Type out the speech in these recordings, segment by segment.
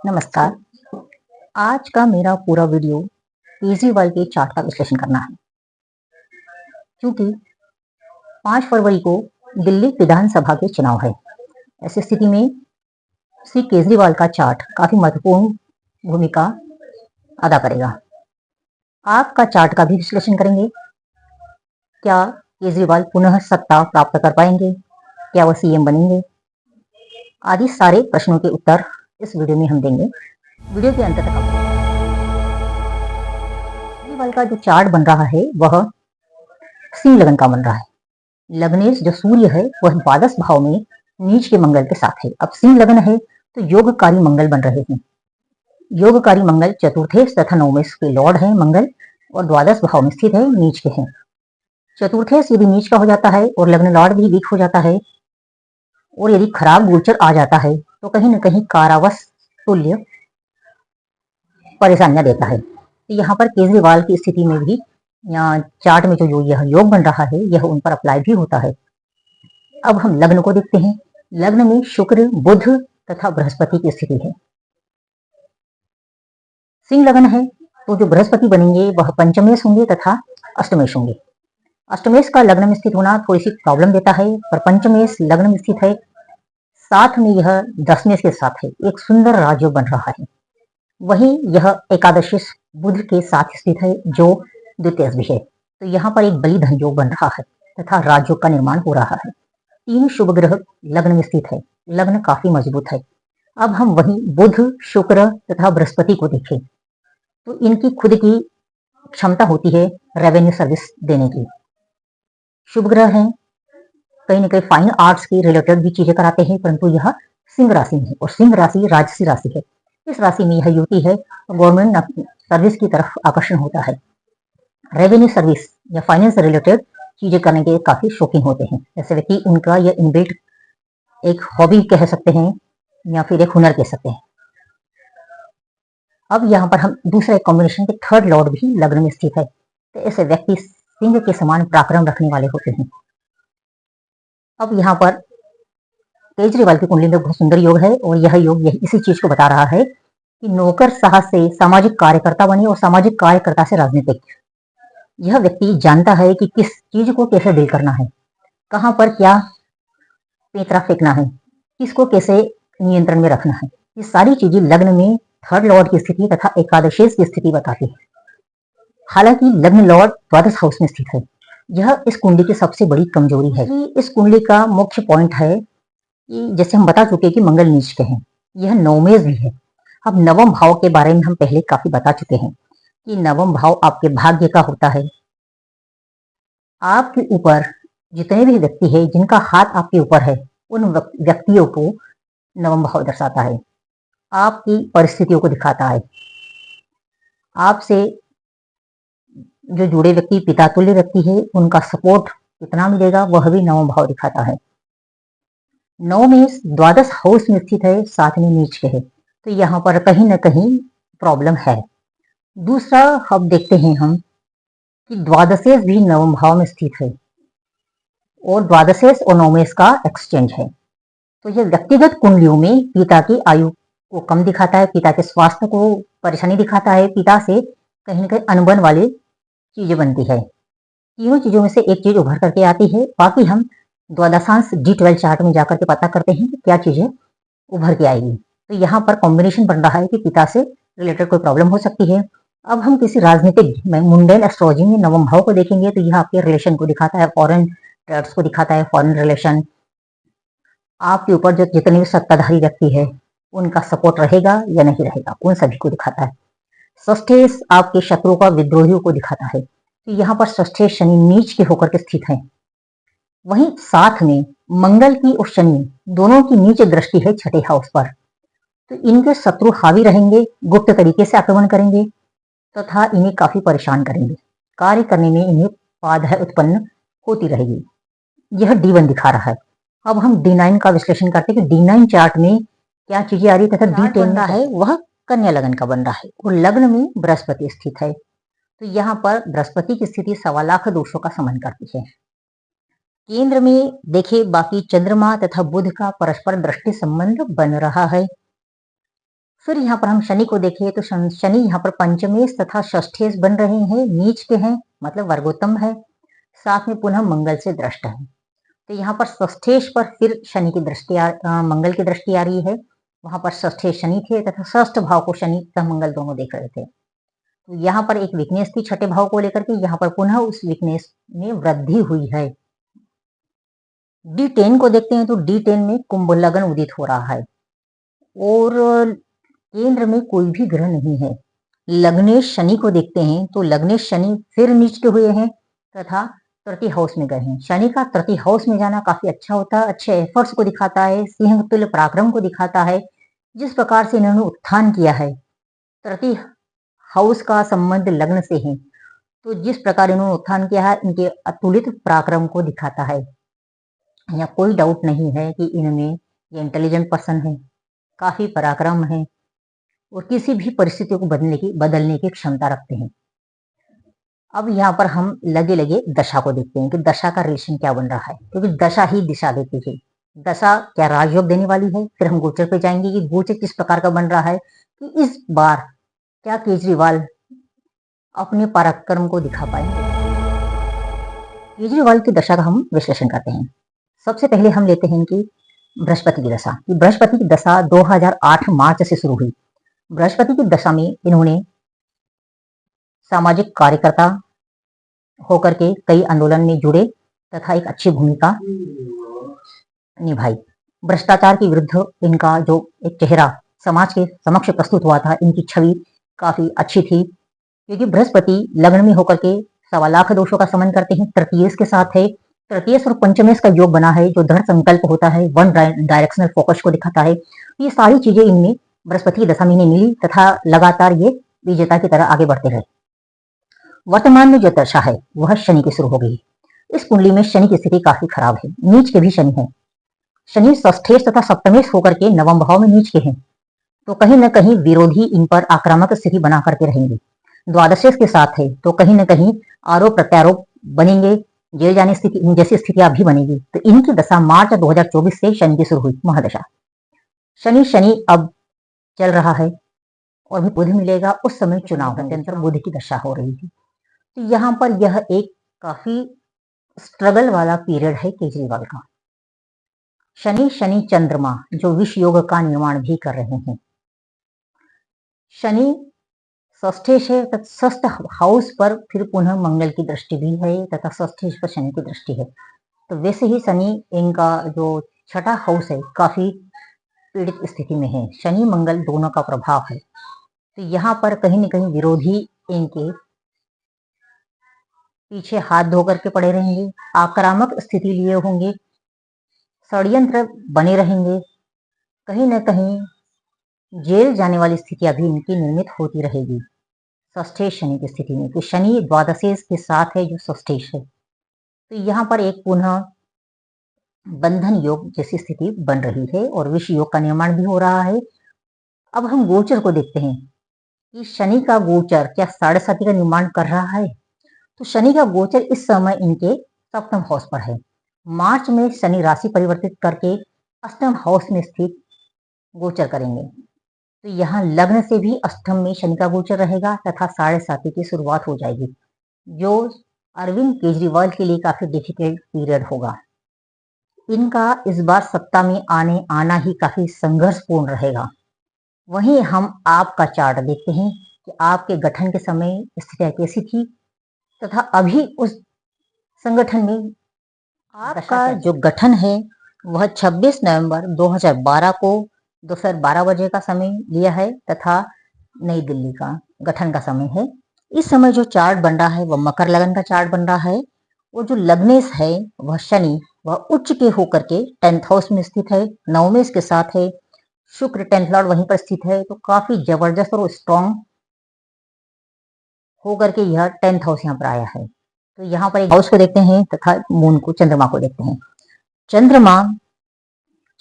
नमस्कार। आज का मेरा पूरा वीडियो केजरीवाल के चार्ट का विश्लेषण करना है, क्योंकि 5 फरवरी को दिल्ली विधानसभा के चुनाव है। ऐसी स्थिति में श्री केजरीवाल का चार्ट काफी महत्वपूर्ण भूमिका अदा करेगा। आपका चार्ट का भी विश्लेषण करेंगे। क्या केजरीवाल पुनः सत्ता प्राप्त कर पाएंगे? क्या वह सीएम बनेंगे? आदि सारे प्रश्नों के उत्तर इस वीडियो में हम देंगे। वीडियो के अंत तक आप केजरीवाल का जो चार्ट बन रहा है वह सिंह लगन का बन रहा है। लग्नेश जो सूर्य है वह द्वादश भाव में नीच के मंगल के साथ है। अब सिंह लगन है तो योगकारी मंगल बन रहे हैं। योगकारी मंगल चतुर्थेश तथा नवमेश के लॉर्ड है मंगल, और द्वादश भाव में स्थित है, नीच के हैं। चतुर्थेश यदि नीच का हो जाता है और लग्न लॉर्ड भी वीक हो जाता है और यदि खराब गोचर आ जाता है तो कहीं न कहीं कारावास तुल्य परेशानियां देता है। तो यहाँ पर केजरीवाल की स्थिति में भी यहाँ चार्ट में जो यह योग बन रहा है यह उन पर अप्लाई भी होता है। अब हम लग्न को देखते हैं। लग्न में शुक्र, बुध तथा बृहस्पति की स्थिति है। सिंह लगन है तो जो बृहस्पति बनेंगे वह पंचमेश होंगे तथा अष्टमेश होंगे। अष्टमेश का लग्न में स्थित होना थोड़ी सी प्रॉब्लम देता है, पर पंचमेश लग्न में स्थित है, साथ में यह दशमेश के साथ है, एक सुंदर राजयोग बन रहा है। वहीं यह एकादशी बुध के साथ स्थित है जो द्वितीय भी है। तो यहाँ पर एक बलि धन योग बन रहा है तथा राजयोग का निर्माण हो रहा है। 3 शुभ ग्रह लग्न में स्थित है, लग्न काफी मजबूत है। अब हम वहीं बुध, शुक्र तथा बृहस्पति को देखें तो इनकी खुद की क्षमता होती है रेवेन्यू सर्विस देने की। शुभ ग्रह हैं, कहीं ना कहीं फाइन आर्ट्स के रिलेटेड भी चीजें कराते हैं, परंतु यह सिंह राशि में है और सिंह राशि राजसी राशि है। इस राशि में यह युति है तो गवर्नमेंट सर्विस की तरफ आकर्षण होता है। रेवेन्यू सर्विस या फाइनेंस से रिलेटेड चीजें करने के काफी शौकीन होते हैं। जैसे व्यक्ति उनका यह इनबिल्ट एक हॉबी कह सकते हैं या फिर एक हुनर कह सकते हैं। अब यहाँ पर हम दूसरा एक कॉम्बिनेशन के थर्ड लॉर्ड भी लग्न में स्थित है, तो ऐसे व्यक्ति सिंह के समान पराक्रम रखने वाले होते हैं। अब यहाँ पर केजरीवाल की कुंडली में बहुत सुंदर योग है और यह योग इसी चीज को बता रहा है कि नौकरशाह से सामाजिक कार्यकर्ता बने और सामाजिक कार्यकर्ता से राजनीतिक। यह व्यक्ति जानता है कि किस चीज को कैसे डील करना है, कहां पर क्या पेंतरा फेंकना है, किसको कैसे नियंत्रण में रखना है। ये सारी चीजें लग्न में थर्ड लॉर्ड की स्थिति तथा एकादशेश की स्थिति बताती है। हालांकि लग्न लॉर्ड द्वादश हाउस में स्थित है, यह इस कुंडली की सबसे बड़ी कमजोरी है। इस कुंडली का मुख्य पॉइंट है कि जैसे हम बता चुके कि मंगल नीच के हैं, यह नवमेश भी है। अब नवम भाव के बारे में हम पहले काफी बता चुके हैं कि नवम भाव आपके भाग्य का होता है। आपके ऊपर जितने भी व्यक्ति है जिनका हाथ आपके ऊपर है उन व्यक्तियों को नवम भाव दर्शाता है, आपकी परिस्थितियों को दिखाता है। आपसे जो जुड़े व्यक्ति पिता तुल्य व्यक्ति है उनका सपोर्ट कितना मिलेगा वह भी नवम भाव दिखाता है। नवमेश द्वादश हाउस में स्थित है, साथ में नीच के है, तो यहाँ पर कहीं ना कहीं प्रॉब्लम है। दूसरा अब देखते हैं हम कि द्वादशेश भी नवम भाव में स्थित है और द्वादशेश और नवमेश का एक्सचेंज है। तो यह व्यक्तिगत कुंडलियों में पिता की आयु को कम दिखाता है, पिता के स्वास्थ्य को परेशानी दिखाता है, पिता से कहीं ना कहीं अनबन वाली चीजें बनती है। तीनों चीजों में से एक चीज उभर करके आती है। बाकी हम द्वादशांश D12 चार्ट में जाकर के पता करते हैं कि क्या चीजें उभर के आएगी। तो यहाँ पर कॉम्बिनेशन बन रहा है कि पिता से रिलेटेड कोई प्रॉब्लम हो सकती है। अब हम किसी राजनीतिक में मुंडेन एस्ट्रोलॉजी में नवम भाव को देखेंगे तो यह आपके रिलेशन को दिखाता है, फॉरेन ट्रेड्स को दिखाता है, फॉरेन रिलेशन। आपके ऊपर जो जितने भी सत्ताधारी व्यक्ति है उनका सपोर्ट रहेगा या नहीं रहेगा, उन सभी को दिखाता है। षष्ठेश आपके शत्रुओं का, विद्रोहियों को दिखाता है। तो यहाँ पर षष्ठेश शनि नीच के होकर के स्थित है। वहीं साथ में मंगल की और शनि दोनों की नीच दृष्टि है छठे हाउस पर, तो इनके शत्रु हावी रहेंगे, गुप्त तरीके से आक्रमण करेंगे तथा इन्हें काफी परेशान करेंगे। कार्य करने में इन्हें बाधा उत्पन्न होती रहेगी। यह D1 दिखा रहा है। अब हम D9 का विश्लेषण करते हैं कि D9 चार्ट में क्या चीजें आ रही है तथा D10 का है वह कन्या लगन का बन रहा है और लग्न में बृहस्पति स्थित है। तो यहाँ पर बृहस्पति की स्थिति 1.25 लाख दोषों का समन करती है। केंद्र में देखे बाकी चंद्रमा तथा बुध का परस्पर दृष्टि संबंध बन रहा है। फिर यहाँ पर हम शनि को देखें तो शनि यहाँ पर पंचमेश तथा षष्ठेश बन रहे हैं, नीच के हैं, मतलब वर्गोत्तम है, साथ में पुनः मंगल से दृष्ट है। तो यहाँ पर षष्ठेश पर फिर शनि की दृष्टि मंगल की दृष्टि आ रही है। वहां पर षष्ठेश शनि थे तथा षष्ठ भाव को शनि तथा मंगल दोनों देख रहे थे। तो यहाँ पर एक वीकनेस थी छठे भाव को लेकर के, यहाँ पर पुनः उस वीकनेस में वृद्धि हुई है। D10 को देखते हैं तो D10 में कुंभ लग्न उदित हो रहा है और केंद्र में कोई भी ग्रह नहीं है। लग्नेश शनि को देखते हैं तो लग्नेश शनि फिर नीच के हुए हैं तथा तृतीय हाउस में गए हैं। शनि का तृतीय हाउस में जाना काफी अच्छा होता है, अच्छे एफर्ट्स को दिखाता है, सिंह तुल्य पराक्रम को दिखाता है। जिस प्रकार से इन्होंने उत्थान किया है, तृतीय हाउस का संबंध लग्न से है, तो जिस प्रकार इन्होंने उत्थान किया है इनके अतुलित पराक्रम को दिखाता है। यहाँ कोई डाउट नहीं है कि इनमें ये इंटेलिजेंट पर्सन है, काफी पराक्रम है और किसी भी परिस्थितियों को बदलने की क्षमता रखते हैं। अब यहाँ पर हम लगे लगे दशा को देखते हैं कि दशा का रिलेशन क्या बन रहा है, क्योंकि दशा ही दिशा देती है। दशा क्या राजयोग देने वाली है, फिर हम गोचर पे जाएंगे कि गोचर किस प्रकार का बन रहा है, कि इस बार क्या केजरीवाल अपने पराक्रम को दिखा पाएंगे। केजरीवाल की दशा का हम विश्लेषण करते हैं। सबसे पहले हम लेते हैं कि बृहस्पति की दशा। बृहस्पति की दशा 2008 मार्च से शुरू हुई। बृहस्पति की दशा में इन्होंने सामाजिक कार्यकर्ता होकर के कई आंदोलन में जुड़े तथा एक अच्छी भूमिका निभाई। भ्रष्टाचार के विरुद्ध इनका जो एक चेहरा समाज के समक्ष प्रस्तुत हुआ था, इनकी छवि काफी अच्छी थी, क्योंकि बृहस्पति लग्न में होकर के 1.25 लाख दोषों का समन करते हैं। तृतीयेश के साथ है, तृतीयेश और पंचमेश का योग बना है जो दृढ़ संकल्प होता है, वन डायरेक्शनल फोकस को दिखाता है। ये सारी चीजें इनमें बृहस्पति की दशा में मिली तथा लगातार ये विजेता की तरह आगे बढ़ते रहे। वर्तमान में जो दशा है वह शनि की शुरू हो गई। इस कुंडली में शनि की स्थिति काफी खराब है, नीच के भी शनि है। शनि षष्ठेश तथा सप्तमेश होकर के नवम भाव में नीच के हैं, तो कहीं न कहीं विरोधी इन पर आक्रामक स्थिति बना करके रहेंगे। द्वादशेश के साथ है तो कहीं न कहीं आरोप प्रत्यारोप बनेंगे, जेल जाने स्थिति जैसी स्थितियां भी बनेगी। तो इनकी दशा मार्च 2024 से शनि की शुरू हुई महादशा। शनि अब चल रहा है और भी बुध मिलेगा, उस समय चुनाव अत्यंतर बुध की दशा हो रही है। तो यहाँ पर यह एक काफी स्ट्रगल वाला पीरियड है केजरीवाल का। शनि चंद्रमा जो विश्व योग का निर्माण भी कर रहे हैं। शनि षष्ठेश है तथा षष्ठ हाउस पर फिर पुनः मंगल की दृष्टि भी है तथा षष्ठेश पर शनि की दृष्टि है। तो वैसे ही शनि इनका जो छठा हाउस है काफी पीड़ित स्थिति में है। शनि मंगल दोनों का प्रभाव है, तो यहाँ पर कहीं न कहीं विरोधी इनके पीछे हाथ धो करके पड़े रहेंगे, आक्रामक स्थिति लिए होंगे, षड्यंत्र बने रहेंगे, कहीं न कहीं जेल जाने वाली स्थितियां भी इनकी निर्मित होती रहेगी षष्ठेश शनि की स्थिति में। तो शनि द्वादशेश के साथ है जो षष्ठेश है, तो यहाँ पर एक पुनः बंधन योग जैसी स्थिति बन रही है और विश्व योग का निर्माण भी हो रहा है। अब हम गोचर को देखते हैं कि शनि का गोचर क्या 7.5 का निर्माण कर रहा है। तो शनि का गोचर इस समय इनके सप्तम हाउस पर है। मार्च में शनि राशि परिवर्तित करके अष्टम हाउस में स्थित गोचर करेंगे, तो यहाँ लग्न से भी अष्टम में शनि का गोचर रहेगा तथा 7.5 की शुरुआत हो जाएगी, जो अरविंद केजरीवाल के लिए काफी डिफिकल्ट पीरियड होगा। इनका इस बार सत्ता में आना ही काफी संघर्षपूर्ण रहेगा। वहीं हम आपका चार्ट देखते हैं कि आपके गठन के समय स्थितियां कैसी थी तथा अभी उस संगठन में आपका जो गठन है वह 26 नवंबर 2012 को दोपहर 12 बजे का समय लिया है तथा नई दिल्ली का गठन का समय है। इस समय जो चार्ट बन रहा है वह मकर लगन का चार्ट बन रहा है और जो लग्नेश है वह शनि वह उच्च के होकर के 10th हाउस में स्थित है, नवमेश के साथ है, शुक्र 10th लॉर्ड वहीं पर स्थित है, तो काफी जबरदस्त और स्ट्रॉन्ग होकर के यह 10th हाउस यहाँ पर आया है। तो यहाँ पर एक हाउस को देखते हैं तथा मून को चंद्रमा को देखते हैं। चंद्रमा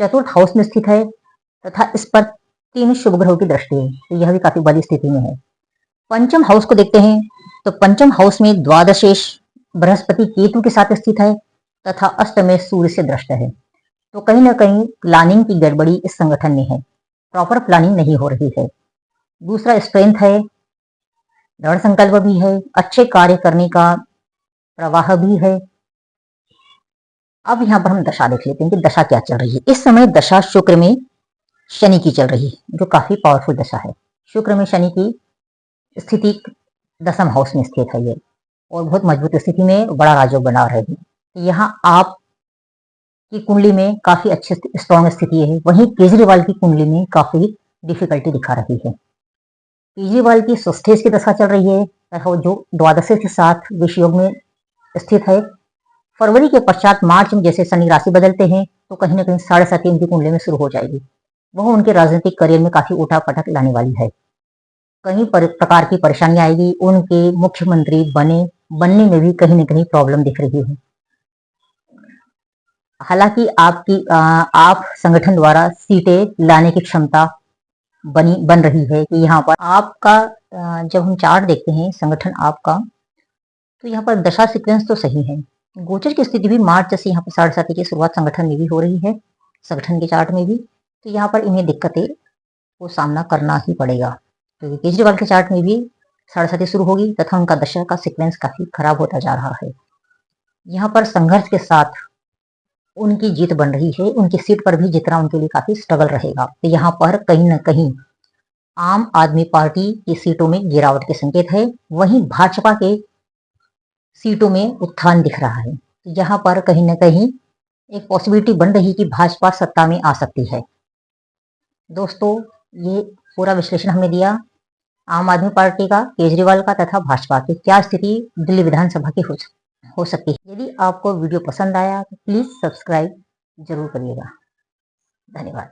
चतुर्थ हाउस में स्थित है तथा इस पर 3 शुभ ग्रहों की दृष्टि है, तो यह भी काफी बड़ी स्थिति में है। पंचम हाउस को देखते हैं तो पंचम हाउस में द्वादशेश बृहस्पति केतु के साथ स्थित है तथा अष्टमेश सूर्य से दृष्ट है, तो कहीं ना कहीं प्लानिंग की गड़बड़ी इस संगठन में है। प्रॉपर प्लानिंग नहीं हो रही है। दूसरा स्ट्रेंथ है, दृढ़ संकल्प भी है, अच्छे कार्य करने का प्रवाह भी है। अब यहाँ पर हम दशा देख लेते हैं कि दशा क्या चल रही है। इस समय दशा शुक्र में शनि की चल रही है, जो काफी पावरफुल दशा है। शुक्र में शनि की स्थिति 10th हाउस में स्थित है ये, और बहुत मजबूत स्थिति में बड़ा राजयोग बना रहेगी। यहाँ आप की कुंडली में काफी अच्छी स्ट्रॉन्ग स्थिति है, वहीं केजरीवाल की कुंडली में काफी डिफिकल्टी दिखा रही है। केजरीवाल की स्वस्थेज की दशा चल रही है तथा जो द्वादश के साथ विषयोग में स्थित है। फरवरी के पश्चात मार्च में जैसे शनि राशि बदलते हैं तो कहीं ना कहीं 7.5 उनकी कुंडली में शुरू हो जाएगी। वह उनके राजनीतिक करियर में काफी उठा पटक लाने वाली है। कई प्रकार की परेशानी आएगी। उनके मुख्यमंत्री बनने में भी कहीं ना कहीं प्रॉब्लम दिख रही है। हालांकि आप संगठन द्वारा सीटें लाने की क्षमता बन रही है कि यहाँ पर आपका जब हम चार्ट देखते हैं संगठन आपका, तो यहाँ पर दशा सीक्वेंस तो सही है। गोचर की स्थिति भी मार्च से यहाँ पर 7.5 की शुरुआत संगठन में भी हो रही है, संगठन के चार्ट में भी। तो यहाँ पर इन्हें दिक्कतें को सामना करना ही पड़ेगा, क्योंकि केजरीवाल के चार्ट में भी 7.5 शुरू होगी तथा उनका दशा का सीक्वेंस काफी खराब होता जा रहा है। यहाँ पर संघर्ष के साथ उनकी जीत बन रही है। उनकी सीट पर भी जीतना उनके लिए काफी स्ट्रगल रहेगा। तो यहाँ पर कहीं ना कहीं आम आदमी पार्टी की सीटों में गिरावट के संकेत है, वहीं भाजपा के सीटों में उत्थान दिख रहा है। तो यहाँ पर कहीं ना कहीं एक पॉसिबिलिटी बन रही कि भाजपा सत्ता में आ सकती है। दोस्तों, ये पूरा विश्लेषण हमने दिया आम आदमी पार्टी का, केजरीवाल का तथा भाजपा की क्या स्थिति दिल्ली विधानसभा की हो सकती है। यदि आपको वीडियो पसंद आया तो प्लीज सब्सक्राइब जरूर करिएगा। धन्यवाद।